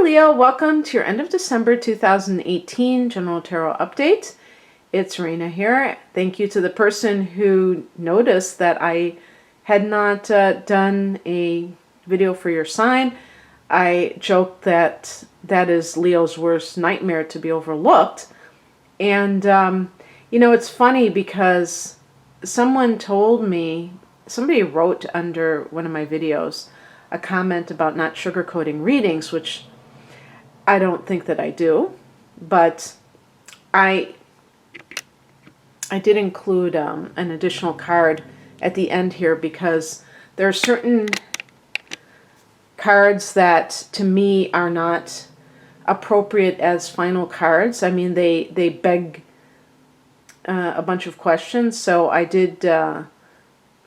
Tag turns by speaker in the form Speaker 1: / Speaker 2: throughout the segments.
Speaker 1: Hi Leo, welcome to your end of December 2018 General Tarot Update. It's Raina here. Thank you to the person who noticed that I had not done a video for your sign. I joked that that is Leo's worst nightmare, to be overlooked. And, it's funny because someone told me, somebody wrote under one of my videos a comment about not sugarcoating readings, which I don't think that I do, but I did include an additional card at the end here because there are certain cards that to me are not appropriate as final cards. I mean, they beg a bunch of questions, so I did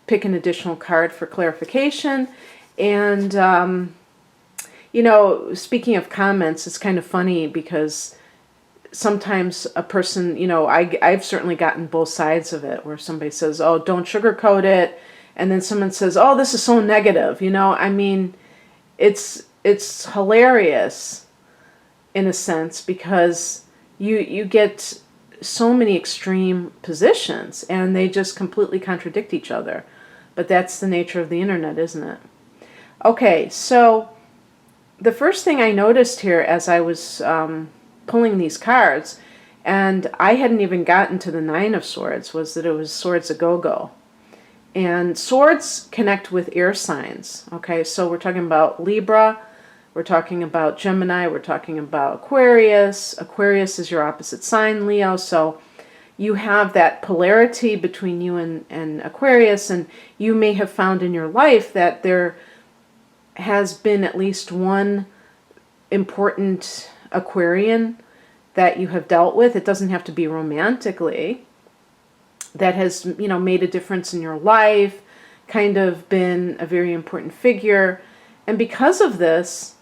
Speaker 1: pick an additional card for clarification. And speaking of comments, it's kind of funny because sometimes a person, I've certainly gotten both sides of it, where somebody says, oh, don't sugarcoat it, and then someone says, oh, this is so negative. I mean, it's hilarious in a sense because you get so many extreme positions and they just completely contradict each other. But that's the nature of the internet, isn't it? Okay, so the first thing I noticed here as I was pulling these cards, and I hadn't even gotten to the Nine of Swords, was that it was Swords a go-go. And swords connect with air signs. Okay, so we're talking about Libra, we're talking about Gemini, we're talking about Aquarius. Aquarius is your opposite sign, Leo, so you have that polarity between you and Aquarius, and you may have found in your life that there has been at least one important Aquarian that you have dealt with. It doesn't have to be romantically. That has, made a difference in your life, kind of been a very important figure. And because of this,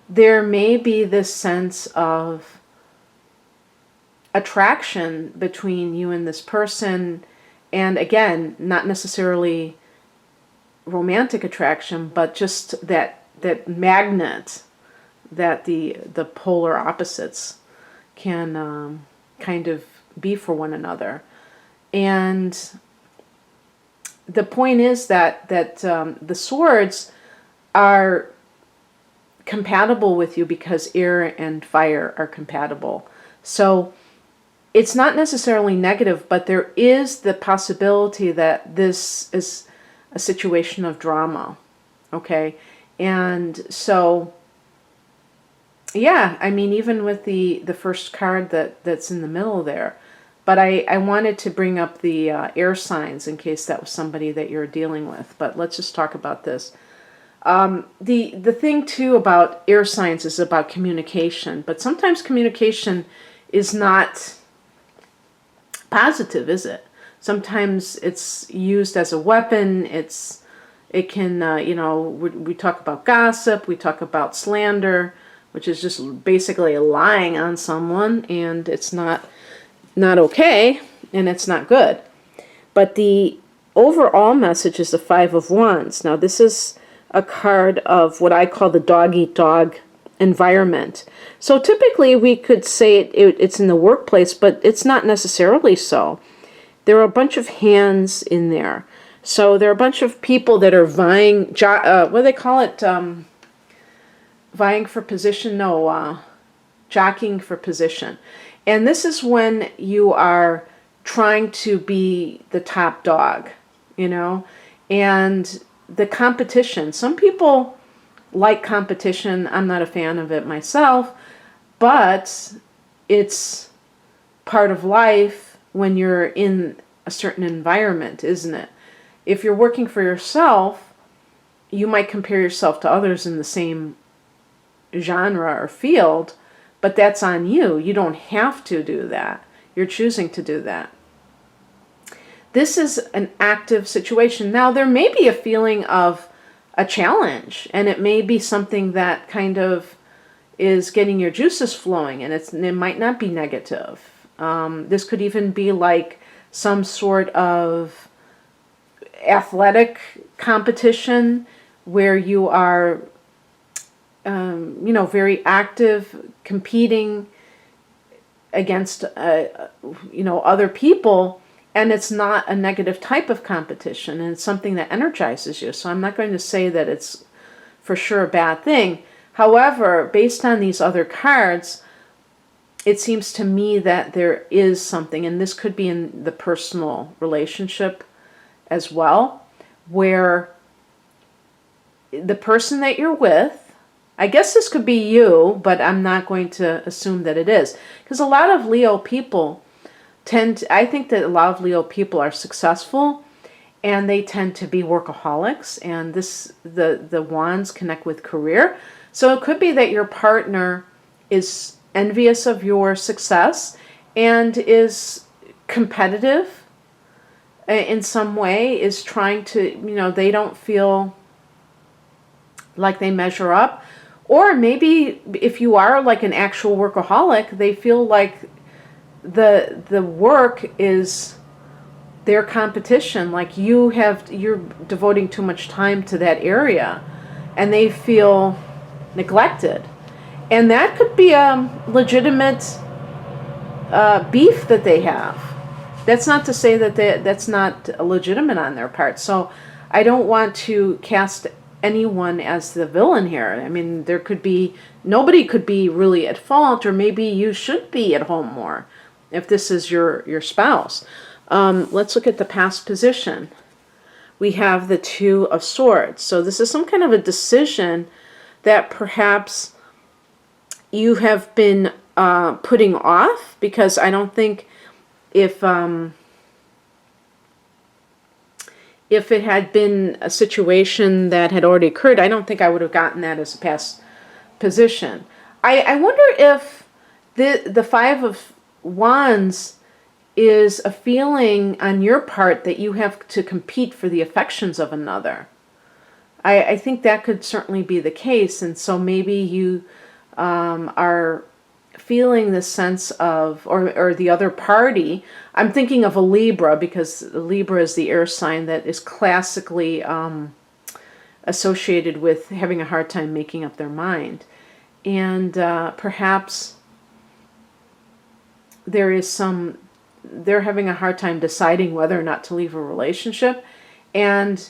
Speaker 1: there may be this sense of attraction between you and this person. And again, not necessarily romantic attraction, but just that magnet that the polar opposites can kind of be for one another. And the point is that the swords are compatible with you because air and fire are compatible. So it's not necessarily negative, but there is the possibility that this is a situation of drama, okay? And so, yeah, I mean, even with the first card that's in the middle there, but I wanted to bring up the air signs in case that was somebody that you're dealing with. But let's just talk about this. The thing, too, about air signs is about communication, but sometimes communication is not positive, is it? Sometimes it's used as a weapon. It can, we talk about gossip, we talk about slander, which is just basically lying on someone, and it's not okay, and it's not good. But the overall message is the Five of Wands. Now, this is a card of what I call the dog-eat-dog environment. So typically we could say it's in the workplace, but it's not necessarily so. There are a bunch of hands in there. So there are a bunch of people that are vying, what do they call it? Vying for position? No, jockeying for position. And this is when you are trying to be the top dog, and the competition. Some people like competition. I'm not a fan of it myself, but it's part of life when you're in a certain environment, isn't it? If you're working for yourself, you might compare yourself to others in the same genre or field, but that's on you. You don't have to do that. You're choosing to do that. This is an active situation. Now, there may be a feeling of a challenge, and it may be something that kind of is getting your juices flowing, and it might not be negative. This could even be like some sort of athletic competition where you are very active, competing against, other people, and it's not a negative type of competition, and it's something that energizes you. So I'm not going to say that it's for sure a bad thing. However, based on these other cards, it seems to me that there is something, and this could be in the personal relationship as well, where the person that you're with, I guess this could be you, but I'm not going to assume that it is. Because a lot of Leo people I think that a lot of Leo people are successful, and they tend to be workaholics, and the wands connect with career. So it could be that your partner is envious of your success and is competitive in some way, is trying to, they don't feel like they measure up. Or maybe if you are like an actual workaholic, they feel like the work is their competition, like you're devoting too much time to that area, and they feel neglected. And that could be a legitimate beef that they have. That's not to say that that's not legitimate on their part. So I don't want to cast anyone as the villain here. I mean, nobody could be really at fault, or maybe you should be at home more if this is your spouse. Let's look at the past position. We have the Two of Swords. So this is some kind of a decision that perhaps you have been putting off, because I don't think if it had been a situation that had already occurred, I don't think I would have gotten that as a past position. I wonder if the Five of Wands is a feeling on your part that you have to compete for the affections of another. I think that could certainly be the case, and so maybe you are feeling the sense of, or the other party. I'm thinking of a Libra, because Libra is the air sign that is classically associated with having a hard time making up their mind. And perhaps they're having a hard time deciding whether or not to leave a relationship. And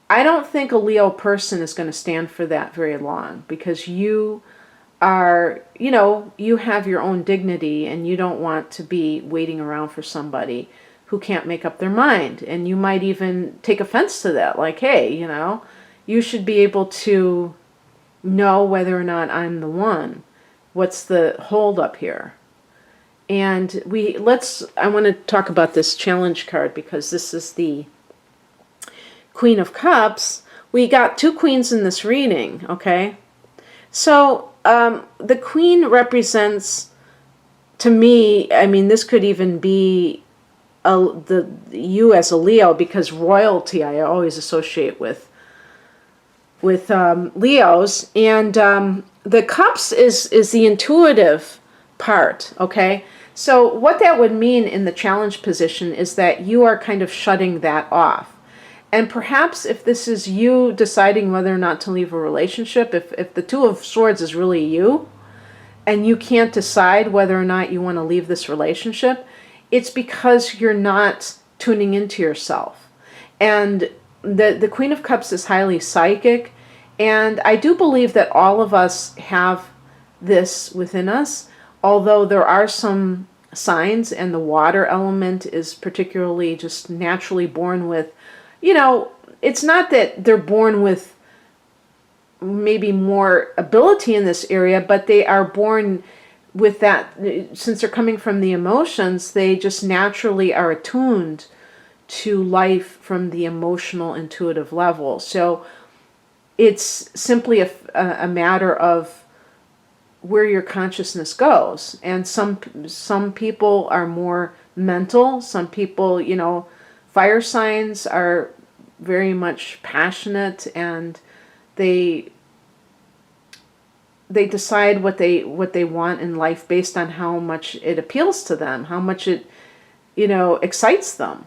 Speaker 1: I don't think a Leo person is going to stand for that very long, because you are, you have your own dignity, and you don't want to be waiting around for somebody who can't make up their mind. And you might even take offense to that. Like, hey, you should be able to know whether or not I'm the one. What's the hold up here? And I want to talk about this challenge card, because this is the Queen of Cups. We got two queens in this reading, okay? So the Queen represents, to me, I mean, this could even be you as a Leo, because royalty I always associate with Leos. And the Cups is the intuitive part, okay? So what that would mean in the challenge position is that you are kind of shutting that off. And perhaps if this is you deciding whether or not to leave a relationship, if the Two of Swords is really you, and you can't decide whether or not you want to leave this relationship, it's because you're not tuning into yourself. And the Queen of Cups is highly psychic, and I do believe that all of us have this within us, although there are some signs, and the water element is particularly just naturally born with, it's not that they're born with maybe more ability in this area, but they are born with that. Since they're coming from the emotions, they just naturally are attuned to life from the emotional, intuitive level. So it's simply a matter of where your consciousness goes. And some people are more mental. Some people, fire signs are very much passionate, and they decide what they want in life based on how much it appeals to them, how much it excites them.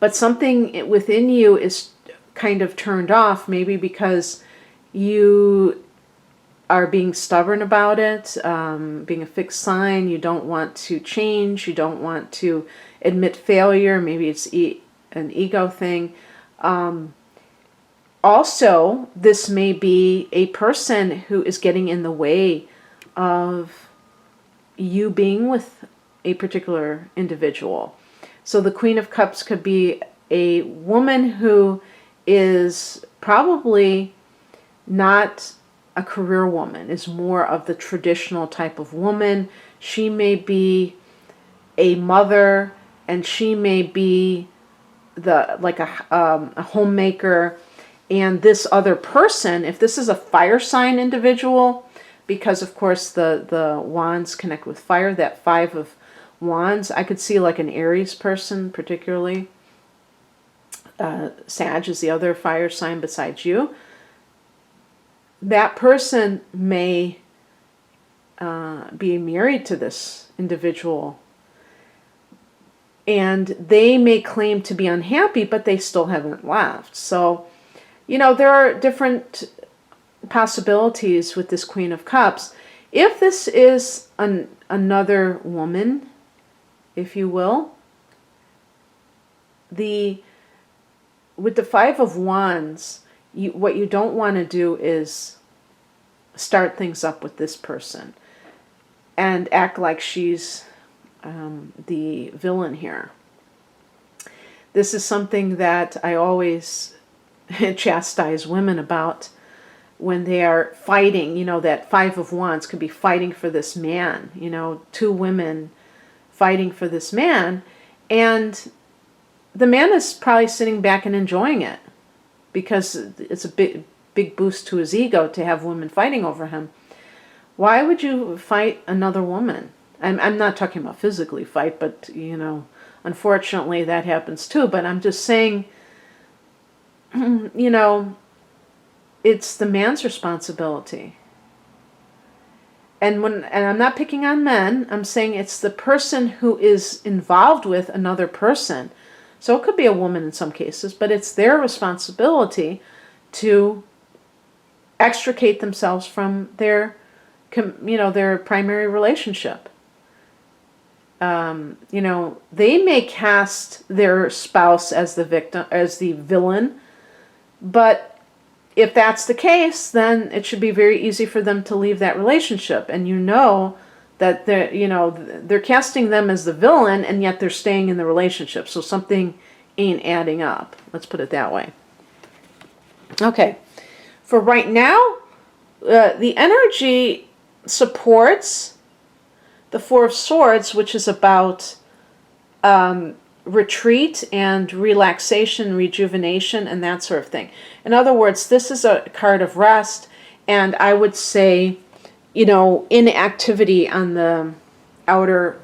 Speaker 1: But something within you is kind of turned off, maybe because you are being stubborn about it, being a fixed sign. You don't want to change. You don't want to admit failure. Maybe it's an ego thing. Also, this may be a person who is getting in the way of you being with a particular individual. So the Queen of Cups could be a woman who is probably not a career woman, is more of the traditional type of woman. She may be a mother, and she may be a homemaker. And this other person, if this is a fire sign individual, because of course the wands connect with fire, that 5 of wands, I could see like an Aries person particularly. Sag is the other fire sign besides you. That person may be married to this individual, and they may claim to be unhappy, but they still haven't left. So, there are different possibilities with this Queen of Cups. If this is another woman, if you will, with the 5 of wands, what you don't want to do is start things up with this person and act like she's the villain here. This is something that I always chastise women about when they are fighting. That 5 of wands could be fighting for this man, 2 women fighting for this man, and the man is probably sitting back and enjoying it because it's a big boost to his ego to have women fighting over him. Why would you fight another woman? I'm not talking about physically fight, but unfortunately that happens too. But I'm just saying, it's the man's responsibility. And I'm not picking on men, I'm saying it's the person who is involved with another person. So it could be a woman in some cases, but it's their responsibility to extricate themselves from their primary relationship. They may cast their spouse as the victim, as the villain, but if that's the case, then it should be very easy for them to leave that relationship. And that they're casting them as the villain, and yet they're staying in the relationship. So something ain't adding up. Let's put it that way. Okay. For right now, the energy supports the 4 of Swords, which is about retreat and relaxation, rejuvenation, and that sort of thing. In other words, this is a card of rest, and I would say, inactivity in the outer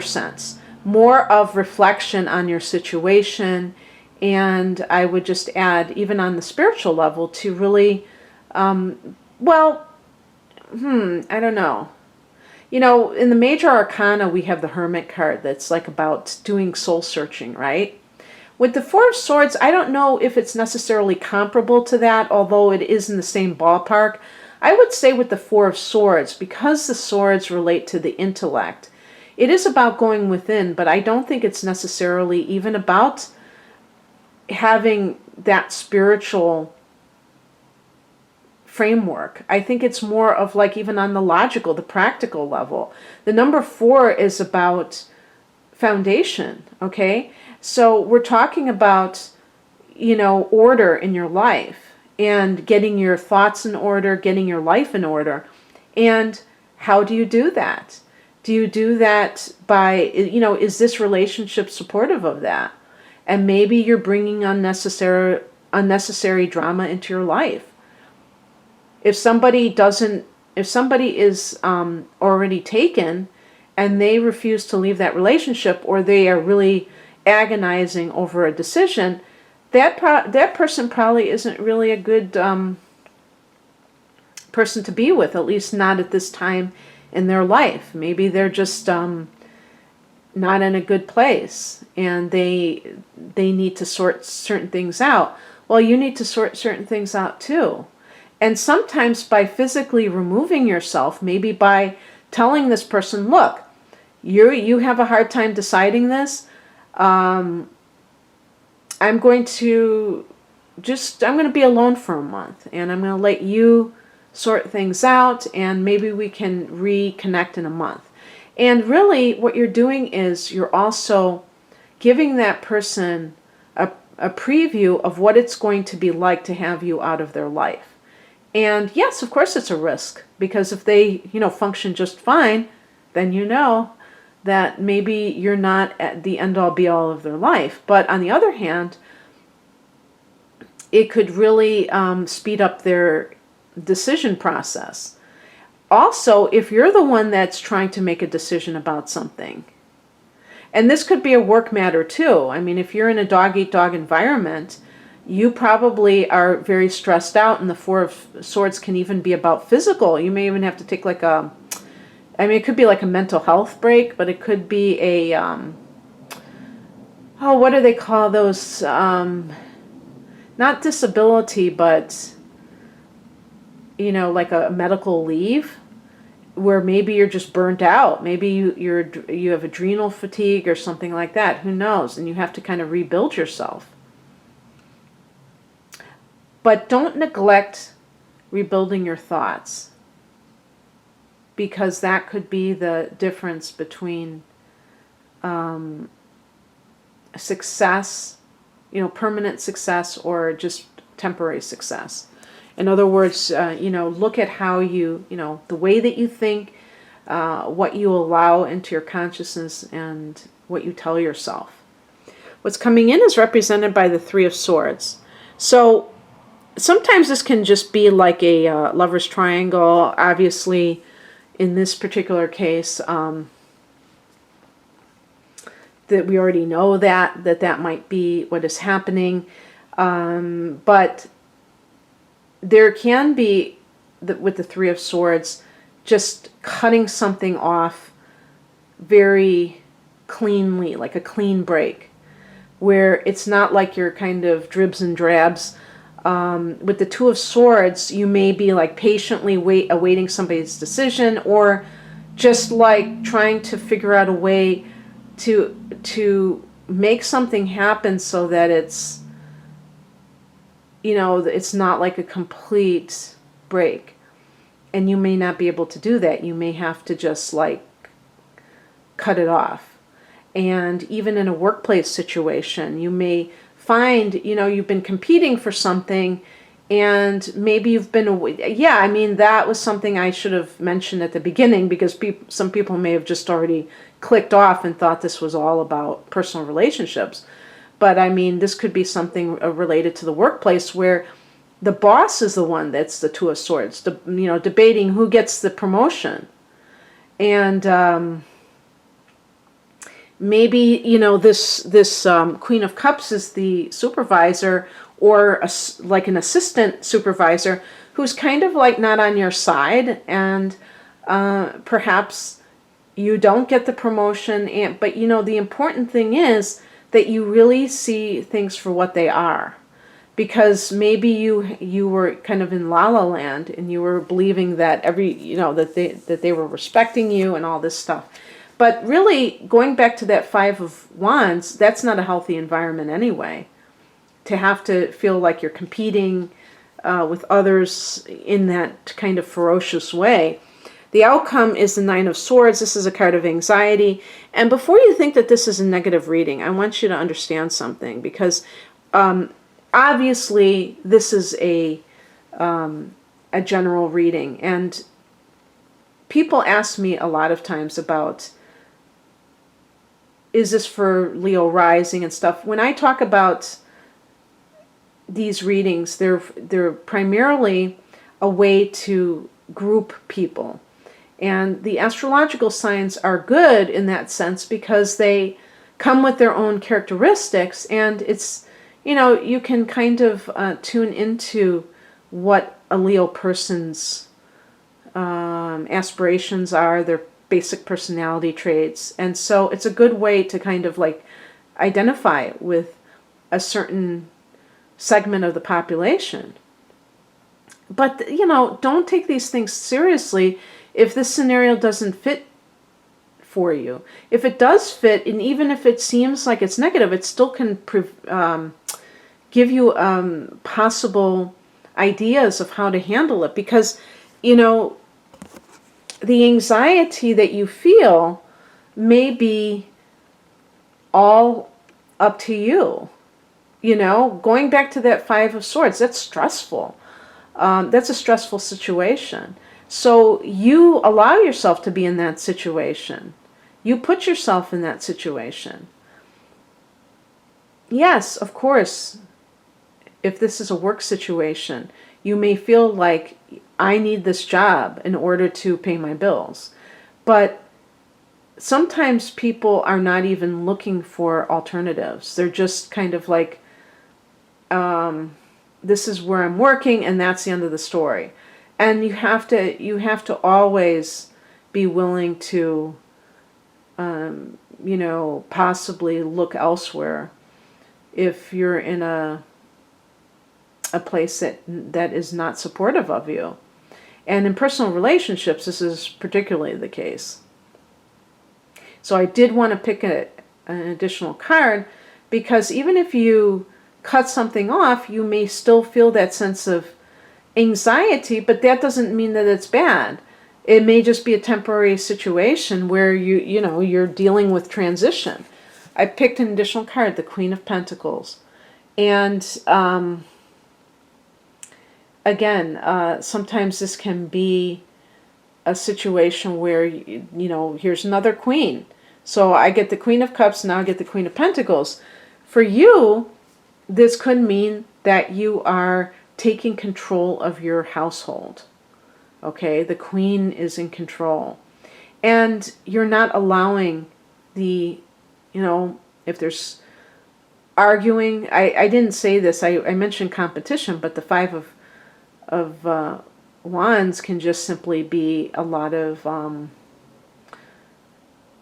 Speaker 1: sense. More of reflection on your situation, and I would just add, even on the spiritual level, to really, I don't know. In the major arcana, we have the Hermit card that's like about doing soul searching, right? With the 4 of Swords, I don't know if it's necessarily comparable to that, although it is in the same ballpark. I would say with the 4 of Swords, because the swords relate to the intellect, it is about going within, but I don't think it's necessarily even about having that spiritual framework. I think it's more of like even on the logical, the practical level. The number 4 is about foundation, okay? So we're talking about, order in your life and getting your thoughts in order, getting your life in order. And how do you do that? Do you do that by, is this relationship supportive of that? And maybe you're bringing unnecessary drama into your life. If somebody is already taken and they refuse to leave that relationship, or they are really agonizing over a decision, that person probably isn't really a good person to be with, at least not at this time in their life. Maybe they're just not in a good place, and they need to sort certain things out. Well, you need to sort certain things out too. And sometimes by physically removing yourself, maybe by telling this person, look, you have a hard time deciding this. I'm going to be alone for a month, and I'm going to let you sort things out, and maybe we can reconnect in a month. And really what you're doing is you're also giving that person a preview of what it's going to be like to have you out of their life. And yes, of course it's a risk, because if they, function just fine, then that maybe you're not at the end all be all of their life. But on the other hand, it could really speed up their decision process. Also, if you're the one that's trying to make a decision about something, and this could be a work matter too. I mean, if you're in a dog-eat-dog environment, you probably are very stressed out, and the Four of Swords can even be about physical. You may even have to take it could be like a mental health break, but it could be a, what do they call those? Not disability, but, like a medical leave, where maybe you're just burnt out. Maybe you have adrenal fatigue or something like that. Who knows? And you have to kind of rebuild yourself. But don't neglect rebuilding your thoughts, because that could be the difference between success, permanent success, or just temporary success. In other words, look at how the way that you think, what you allow into your consciousness, and what you tell yourself. What's coming in is represented by the Three of Swords. So sometimes this can just be like a lover's triangle. Obviously, in this particular case, that we already know that might be what is happening. But there can be, with the Three of Swords, just cutting something off very cleanly, like a clean break, where it's not like you're kind of dribs and drabs. With the Two of Swords, you may be like patiently awaiting somebody's decision, or just like trying to figure out a way to make something happen so that it's, it's not like a complete break. And you may not be able to do that. You may have to just like cut it off. And even in a workplace situation, you may find, you've been competing for something, and maybe you've been away. Yeah, I mean, that was something I should have mentioned at the beginning, because some people may have just already clicked off and thought this was all about personal relationships. But I mean, this could be something related to the workplace, where the boss is the one that's the Two of Swords, debating who gets the promotion. And maybe, this Queen of Cups is the supervisor, or like an assistant supervisor, who's kind of like not on your side, and perhaps you don't get the promotion. But the important thing is that you really see things for what they are, because maybe you were kind of in la la land, and you were believing that that they were respecting you and all this stuff. But really, going back to that Five of Wands, that's not a healthy environment anyway. To have to feel like you're competing with others in that kind of ferocious way. The outcome is the Nine of Swords. This is a card of anxiety. And before you think that this is a negative reading, I want you to understand something, because obviously this is a general reading. And people ask me a lot of times about, is this for Leo rising and stuff? When I talk about these readings, they're primarily a way to group people. And the astrological signs are good in that sense, because they come with their own characteristics, and it's, you can kind of tune into what a Leo person's aspirations are, their basic personality traits. And so it's a good way to kind of like identify with a certain segment of the population. But, don't take these things seriously if this scenario doesn't fit for you. If it does fit, and even if it seems like it's negative, it still can give you possible ideas of how to handle it. Because, the anxiety that you feel may be all up to you. Going back to that Five of Swords, that's stressful. That's a stressful situation. So you allow yourself to be in that situation. You put yourself in that situation. Yes, of course, if this is a work situation, you may feel like, I need this job in order to pay my bills. But sometimes people are not even looking for alternatives. They're just kind of like, this is where I'm working, and that's the end of the story. And you have to always be willing to, possibly look elsewhere if you're in a place that is not supportive of you. And in personal relationships, this is particularly the case. So I did want to pick an additional card, because even if you cut something off, you may still feel that sense of anxiety, but that doesn't mean that it's bad. It may just be a temporary situation where you're dealing with transition. I picked an additional card, the Queen of Pentacles. And again, sometimes this can be a situation where, here's another queen. So I get the Queen of Cups, now I get the Queen of Pentacles. For you, this could mean that you are taking control of your household. Okay, the Queen is in control. And you're not allowing if there's arguing, I didn't say this, I mentioned competition, but the Five of Wands can just simply be a lot of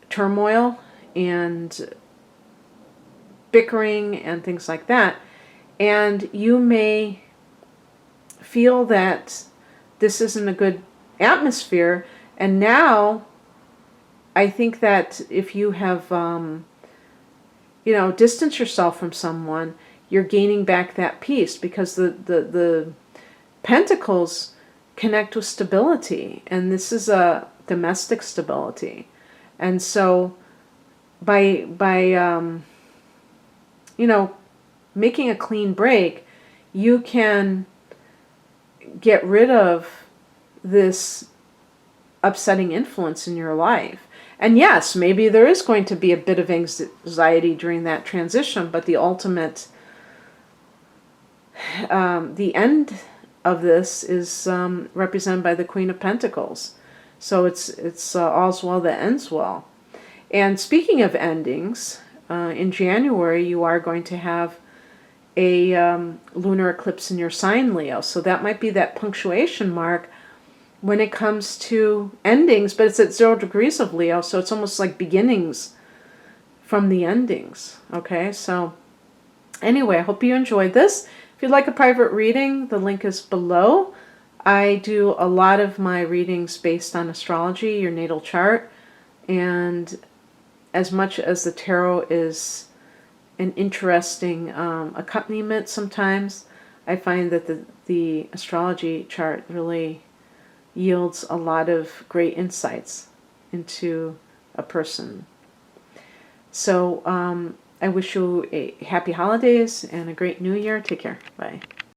Speaker 1: turmoil and bickering and things like that. And you may feel that this isn't a good atmosphere. And now I think that if you have, distanced yourself from someone, you're gaining back that peace, because the Pentacles connect with stability, and this is a domestic stability. And so by making a clean break, you can get rid of this upsetting influence in your life. And yes, maybe there is going to be a bit of anxiety during that transition, but the ultimate, the end of this is represented by the Queen of Pentacles. So it's all's well that ends well. And speaking of endings, in January you are going to have a lunar eclipse in your sign, Leo. So that might be that punctuation mark when it comes to endings, but it's at 0 degrees of Leo, so it's almost like beginnings from the endings. Okay, so anyway, I hope you enjoyed this. If you'd like a private reading, the link is below. I do a lot of my readings based on astrology, your natal chart, and as much as the tarot is an interesting accompaniment sometimes, I find that the astrology chart really yields a lot of great insights into a person. So I wish you a happy holidays and a great new year. Take care. Bye.